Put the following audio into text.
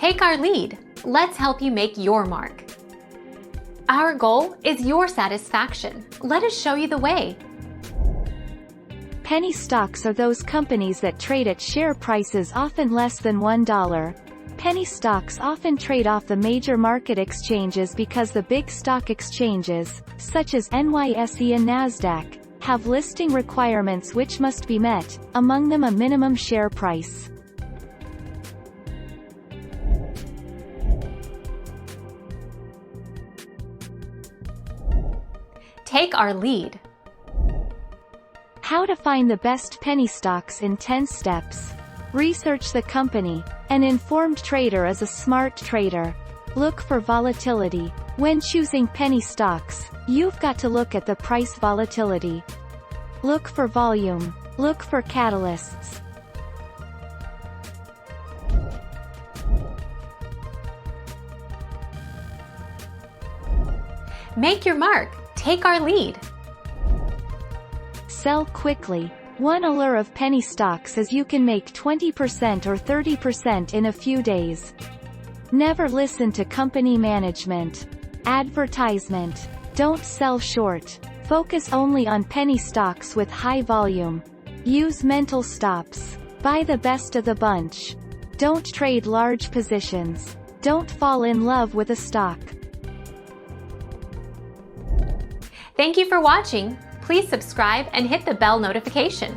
Take our lead. Let's help you make your mark. Our goal is your satisfaction. Let us show you the way. Penny stocks are those companies that trade at share prices often less than $1. Penny stocks often trade off the major market exchanges because the big stock exchanges, such as NYSE and NASDAQ, have listing requirements which must be met, among them a minimum share price. Take our lead. How to find the best penny stocks in 10 steps. Research the company. An informed trader is a smart trader. Look for volatility. When choosing penny stocks, you've got to look at the price volatility. Look for volume. Look for catalysts. Make your mark. Take our lead. Sell quickly. One allure of penny stocks is you can make 20% or 30% in a few days. Never listen to company management. Advertisement. Don't sell short. Focus only on penny stocks with high volume. Use mental stops. Buy the best of the bunch. Don't trade large positions. Don't fall in love with a stock. Thank you for watching. Please subscribe and hit the bell notification.